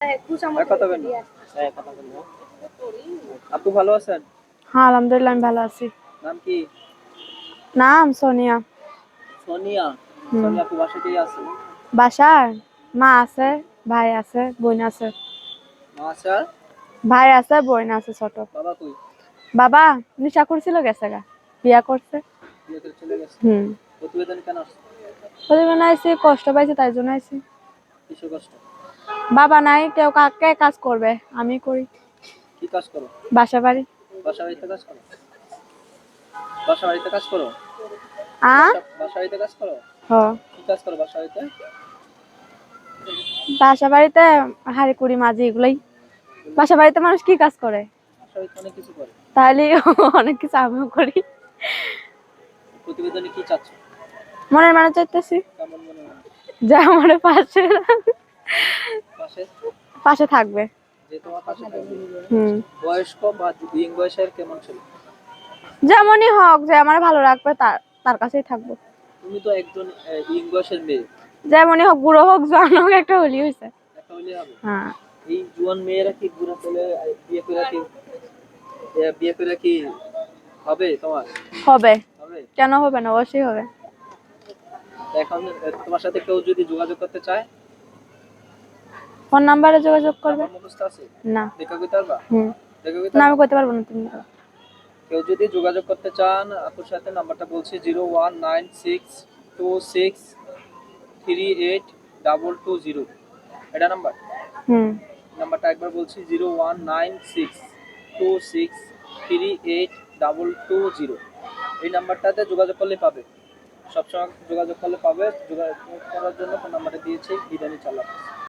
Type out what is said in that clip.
কথা বলেন না। কথা বলেন না। আপু ভালো আছেন? হ্যাঁ আলহামদুলিল্লাহ আমি ভালো আছি। নাম কি? নাম সোনিয়া। সোনিয়া। সোনিয়া আপু বাসায় কে আছে? বাসায় মা আছে, ভাই আছে, বোন আছে। মা আছে আর ভাই আছে, বোন আছে ছোট। বাবা কই? বাবা নেশা করছিল, গেছে গা, বিয়া করছে। বিয়ে করে চলে গেছে। হুম। প্রতিবেদন কেন আসছে? প্রতিবেদন আইছি, কষ্ট পাইছে তাই জন্য আইছি। কিসের কষ্ট? বাবা নাই, কেউ কাকে কাজ করবে, আমি করি। কি কাজ করো? বাসা বাড়ি। বাসা বাড়িতে কাজ করো? বাসা বাড়িতে কাজ করো? আ বাসা বাড়িতে কাজ করো? হ কি কাজ করো বাসা বাড়িতে? বাসা বাড়িতে হাড়ি কুড়ি মাঝি এগুলাই। বাসা বাড়িতে মানুষ কি কাজ করে? বাসা বাড়িতে অনেক কিছু করে। তাহলে অনেক কিছু আমিও করি। প্রতিবেদনে কি চাচ্ছ? মনের মানে চাইতেছি কেমন মনে হয়? যে আমার পাশে পাশে পাশে থাকবে। যে তোমার পাশে থাকবে। হুম। বয়স্ক বা বিং বয়সের কেমন ছিল? যেমনই হোক, যে আমার ভালো রাখবে তার তার কাছেই থাকবো। তুমি তো একজন ইং বয়সের মেয়ে। যেমনই হোক, বুড়ো হোক জোয়ান হোক, একটা হলি হয়েছে। একটা হলে হবে। হ্যাঁ। এই জুয়ান মেয়েরা কি বুড়া ছেলে বিয়ে করে কি হবে তোমার? হবে। হবে। কেন হবে না, অবশ্যই হবে। এখন তোমার সাথে কেউ যদি যোগাযোগ করতে চায়, ফোন নাম্বারে যোগাযোগ করবে। নাম্বার মুখস্থ আছে? না। দেখা কইতে পারবা? হুম। দেখা কইতে না, পারবা? আমি করতে পারবো না, তুমি করো। কেউ যদি যোগাযোগ করতে চান আপুর সাথে, নাম্বারটা বলছি 01962638220। এটা নাম্বার? হুম। নাম্বারটা একবার বলছি 01962638220। এই নাম্বারটাতে যোগাযোগ করলে পাবে, সবসময় যোগাযোগ করলে পাবে। যোগাযোগ করার জন্য নাম্বারটা দিয়েছি। বিদানি চালাক।